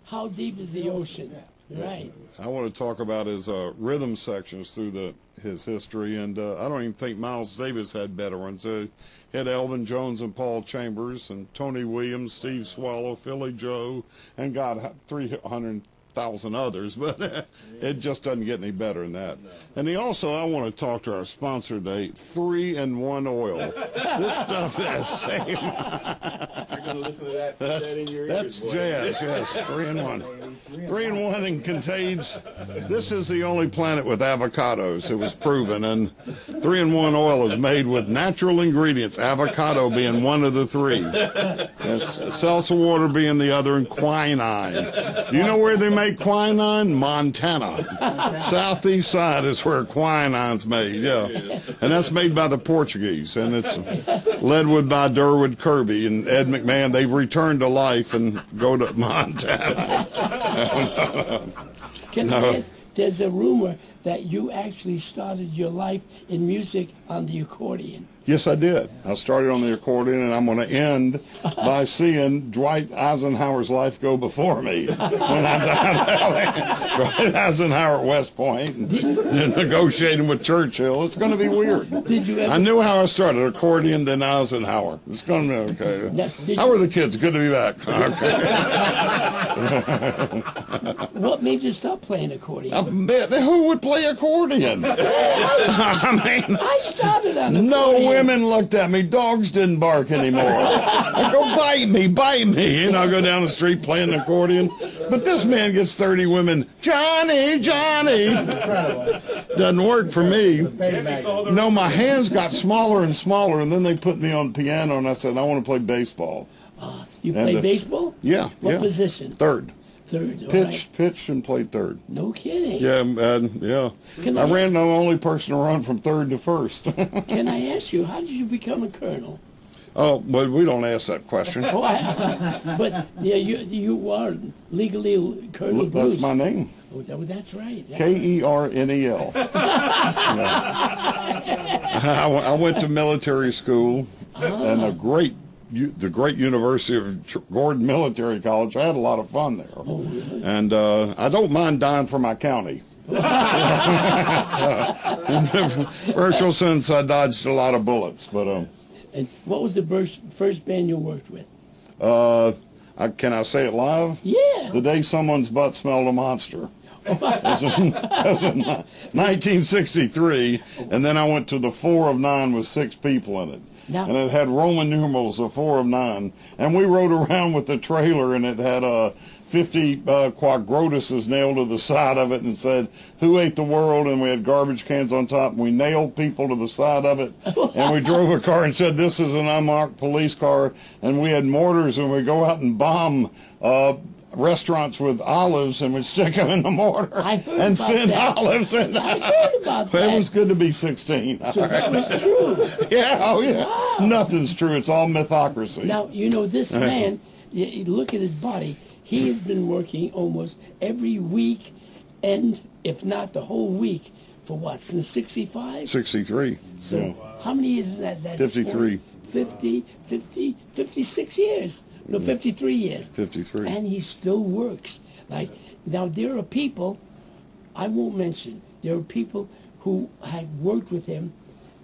[SPEAKER 6] How Deep is the Ocean? Right.
[SPEAKER 5] I want to talk about his rhythm sections through his history, and I don't even think Miles Davis had better ones. He had Elvin Jones and Paul Chambers, and Tony Williams, Steve Swallow, Philly Joe, and God, 300,000 others, but it just doesn't get any better than that. And I want to talk to our sponsor today, 3-in-1 Oil. This stuff is same.
[SPEAKER 12] You're going to listen to that.
[SPEAKER 5] That's jazz, yes, 3-in-1. 3-in-1 and contains, this is the only planet with avocados, it was proven, and 3-in-1 oil is made with natural ingredients, avocado being one of the three, seltzer water being the other, and quinine. Do you know where they make quinine? Montana. Southeast side is where quinine's made, yeah. And that's made by the Portuguese, and it's Leadwood by Durwood Kirby and Ed McMahon. They've returned to life and go to Montana.
[SPEAKER 6] Can I ask, there's a rumor that you actually started your life in music on the accordion.
[SPEAKER 5] Yes, I did. I started on the accordion, and I'm going to end by seeing Dwight Eisenhower's life go before me. When I'm down Dwight Eisenhower at West Point, and negotiating with Churchill. It's going to be weird.
[SPEAKER 6] Did you ever?
[SPEAKER 5] I knew how I started, accordion, then Eisenhower. It's going to be okay.
[SPEAKER 6] Now,
[SPEAKER 5] how are the kids? Good to be back. Okay.
[SPEAKER 6] What made you stop playing accordion?
[SPEAKER 5] Who would play accordion? I mean,
[SPEAKER 6] I started on accordion.
[SPEAKER 5] No women looked at me. Dogs didn't bark anymore. I go, bite me. And I'll go down the street playing the accordion. But this man gets 30 women, Johnny. Doesn't work for me. No, my hands got smaller and smaller, and then they put me on piano, and I said, I want to play baseball.
[SPEAKER 6] You play baseball?
[SPEAKER 5] Yeah.
[SPEAKER 6] What position?
[SPEAKER 5] Third. Pitched and played third.
[SPEAKER 6] No kidding.
[SPEAKER 5] Yeah, yeah. I ran the only person to run from third to first.
[SPEAKER 6] Can I ask you, how did you become a colonel?
[SPEAKER 5] Oh, well, we don't ask that question.
[SPEAKER 6] But yeah, you are legally Colonel Bruce.
[SPEAKER 5] That's my name.
[SPEAKER 6] Oh, that's right.
[SPEAKER 5] Kernel. I went to military school and the great University of Gordon Military College. I had a lot of fun there.
[SPEAKER 6] Oh, really?
[SPEAKER 5] And I don't mind dying for my county. Virtual sense, I dodged a lot of bullets. But
[SPEAKER 6] and what was the first band you worked with?
[SPEAKER 5] Can I say it live?
[SPEAKER 6] Yeah.
[SPEAKER 5] The Day Someone's Butt Smelled a Monster. It was in 1963, and then I went to the 4 of 9 with 6 people in it.
[SPEAKER 6] Now,
[SPEAKER 5] and it had Roman numerals of 4 of 9. And we rode around with the trailer, and it had 50 quadrotuses nailed to the side of it and said, "Who ate the world?" And we had garbage cans on top, and we nailed people to the side of it. And we drove a car and said, "This is an unmarked police car." And we had mortars, and we go out and bomb restaurants with olives and would stick them in the mortar
[SPEAKER 6] I heard
[SPEAKER 5] and
[SPEAKER 6] about
[SPEAKER 5] send
[SPEAKER 6] that.
[SPEAKER 5] olives in.
[SPEAKER 6] I heard about that.
[SPEAKER 5] It was good to be 16.
[SPEAKER 6] So that was true.
[SPEAKER 5] Yeah, oh yeah.
[SPEAKER 6] Wow.
[SPEAKER 5] Nothing's true. It's all mythocracy.
[SPEAKER 6] Now, this man, you look at his body. He has been working almost every week, and if not the whole week, for what, since 65?
[SPEAKER 5] 63.
[SPEAKER 6] So
[SPEAKER 5] yeah.
[SPEAKER 6] how many years is that?
[SPEAKER 5] 53.
[SPEAKER 6] 56 years. No, 53 years.
[SPEAKER 5] 53.
[SPEAKER 6] And he still works. Like, now there are people, I won't mention, there are people who have worked with him,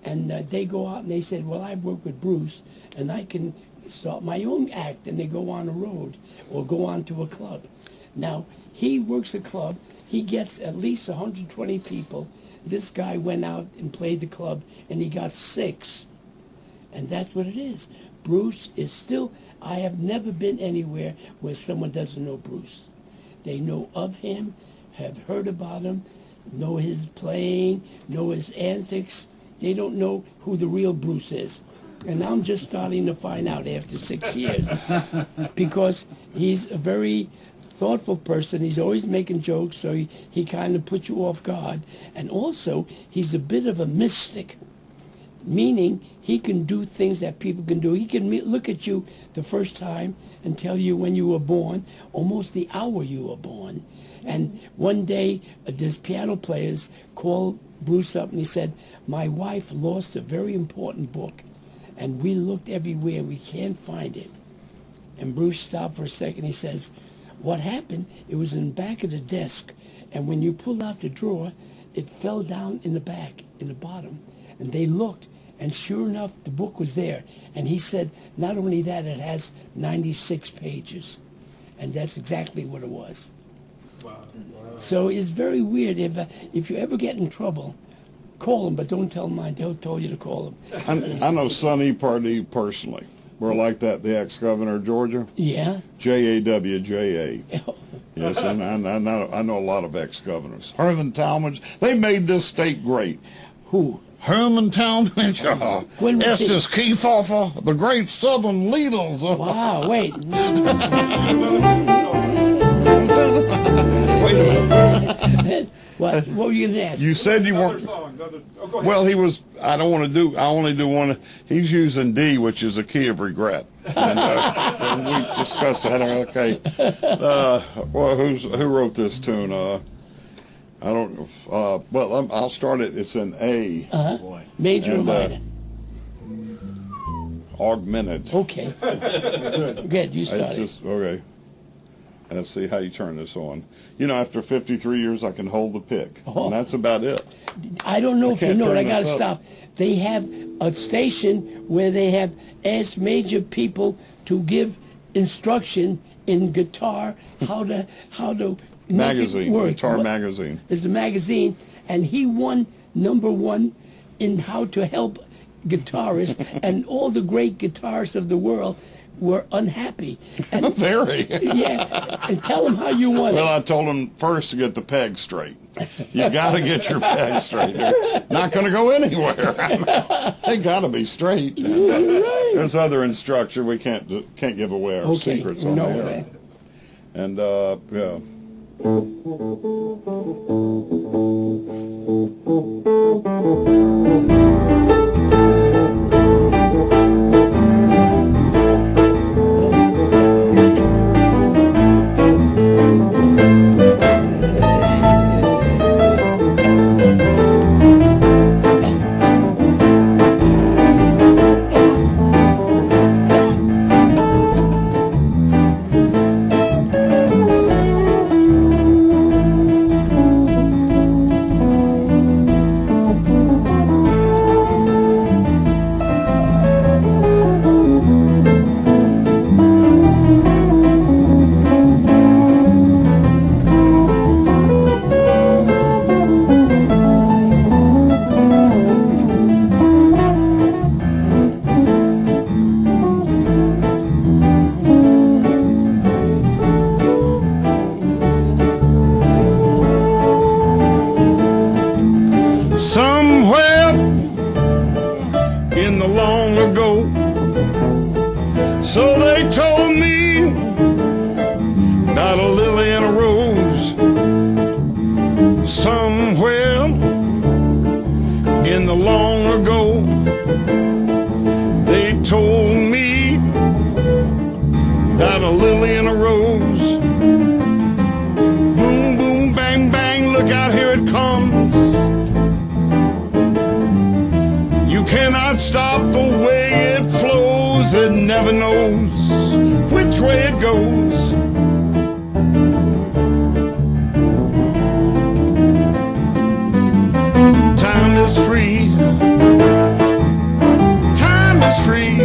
[SPEAKER 6] and they go out and they said, well, I've worked with Bruce, and I can start my own act, and they go on a road or go on to a club. Now, he works a club. He gets at least 120 people. This guy went out and played the club, and he got 6. And that's what it is. Bruce is still, I have never been anywhere where someone doesn't know Bruce. They know of him, have heard about him, know his playing, know his antics. They don't know who the real Bruce is. And I'm just starting to find out after 6 years. Because he's a very thoughtful person. He's always making jokes, so he kind of puts you off guard. And also, he's a bit of a mystic, meaning he can do things that people can do. He can look at you the first time and tell you when you were born, almost the hour you were born. And one day, this piano players called Bruce up and he said, my wife lost a very important book, and we looked everywhere, we can't find it. And Bruce stopped for a second. He says, what happened, it was in the back of the desk, and when you pulled out the drawer, it fell down in the back, in the bottom. And they looked, and sure enough, the book was there. And he said, not only that, it has 96 pages. And that's exactly what it was. Wow. So it's very weird. If you ever get in trouble, call him, but don't tell him I told you to call him.
[SPEAKER 5] I know Sonny Pardee personally. We're like that, the ex-governor of Georgia.
[SPEAKER 6] Yeah.
[SPEAKER 5] J-A-W-J-A. Yes, and I know a lot of ex-governors. Herman Talmadge. They made this state great.
[SPEAKER 6] Who?
[SPEAKER 5] Herman Talmadge. Estes Kefauver, the great Southern leaders.
[SPEAKER 6] Wow, wait.
[SPEAKER 5] Wait a minute.
[SPEAKER 6] What were you going to ask?
[SPEAKER 5] You said you weren't. Well, he was. I only do one. He's using D, which is a key of regret. And we discussed that. Okay. Well, who wrote this tune? I don't know. Well, I'll start it. It's an A.
[SPEAKER 6] Major or minor?
[SPEAKER 5] Augmented.
[SPEAKER 6] Okay. Good. You start it.
[SPEAKER 5] Okay. Let's see how you turn this on. After 53 years, I can hold the pick. And that's about it.
[SPEAKER 6] I don't know if you know it. I got to stop. They have a station where they have asked major people to give instruction in guitar, how to
[SPEAKER 5] magazine,
[SPEAKER 6] make it work.
[SPEAKER 5] Guitar Magazine.
[SPEAKER 6] It's a magazine, and he won #1 in how to help guitarists, and all the great guitarists of the world were unhappy. And,
[SPEAKER 5] very.
[SPEAKER 6] Yeah, and tell them how you want
[SPEAKER 5] Well,
[SPEAKER 6] it.
[SPEAKER 5] I told them first to get the peg straight. You got to get your peg straight. They're not going to go anywhere. They got to be straight.
[SPEAKER 6] Right.
[SPEAKER 5] There's other instruction. We can't give away our secrets on there. And yeah.
[SPEAKER 11] Look out, here it comes. You cannot stop the way it flows. It never knows which way it goes. Time is free. Time is free.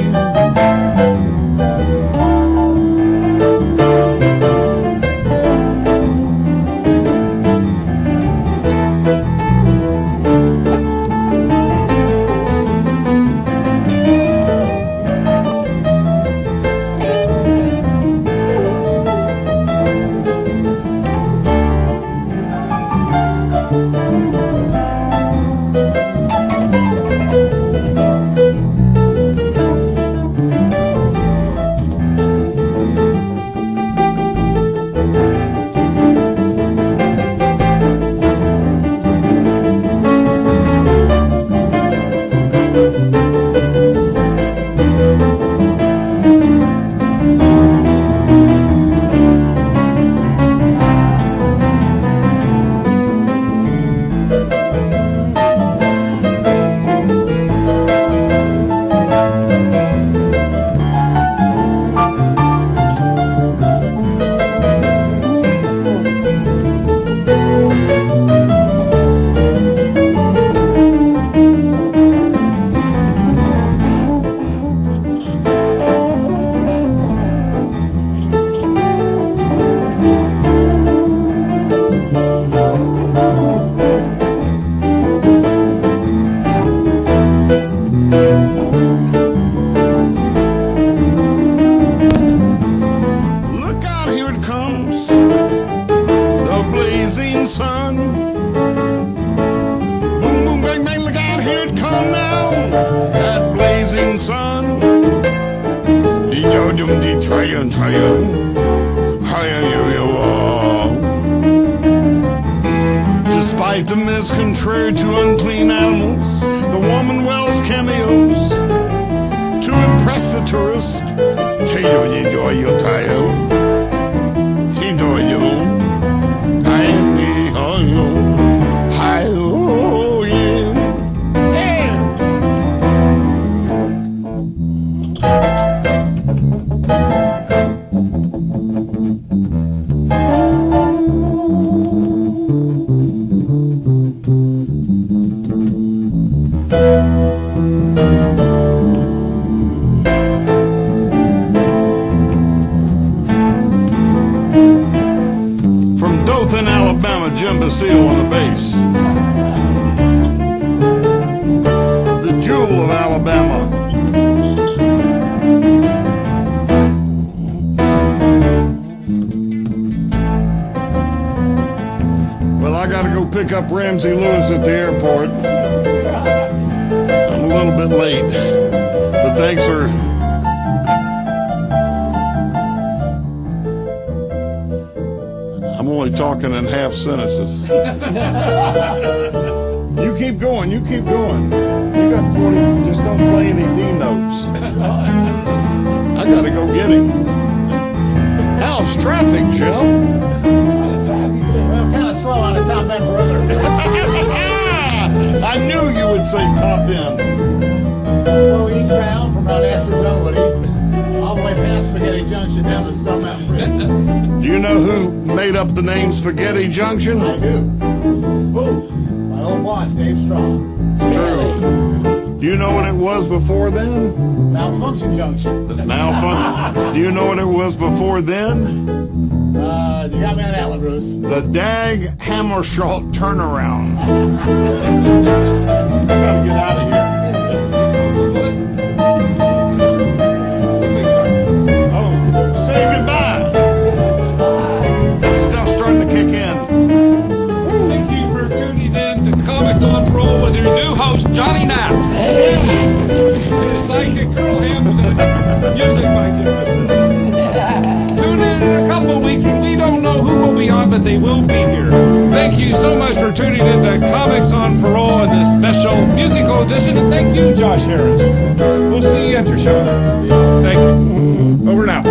[SPEAKER 11] Despite the mist contrary to unclean animals, the woman wells cameos to impress the tourist. Dothan, Alabama, Jim Basile on the bass. The jewel of Alabama. Well, I gotta go pick up Ramsey Lewis at the airport. I'm a little bit late, but thanks for... I'm only talking in half sentences. You keep going, you keep going. You got 40, just don't play any D notes. I gotta go get him. How's traffic, Jim?
[SPEAKER 10] Well, kind of slow on the top end perimeter.
[SPEAKER 11] I knew you would say top end.
[SPEAKER 10] Slow eastbound from Mount Ashford Dunwoody, all the way past Spaghetti Junction down to Stone Mountain Bridge.
[SPEAKER 11] Do you know who made up the name Spaghetti Junction?
[SPEAKER 10] I do. Who? My old boss, Dave Strong.
[SPEAKER 11] True. Do you know what it was before then?
[SPEAKER 10] Malfunction Junction.
[SPEAKER 11] Malfunction. Do you know what it was before then?
[SPEAKER 10] You got me on that one, Bruce.
[SPEAKER 11] The Dag Hammarskjöld turnaround. I gotta get out of here. Oh, say goodbye. Stuff's starting to kick in.
[SPEAKER 1] Thank you for tuning in to Comics on Parole with your new host, Johnny Knapp. Hey. And sidekick Girl Hampton. Music by Jim. Tune in a couple of weeks when we don't know who will be on, but they will be here. Thank you so much for tuning in to Comics on Parole in this special musical edition. And thank you, Josh Harris. We'll see you at your show. Thank you. Over and out.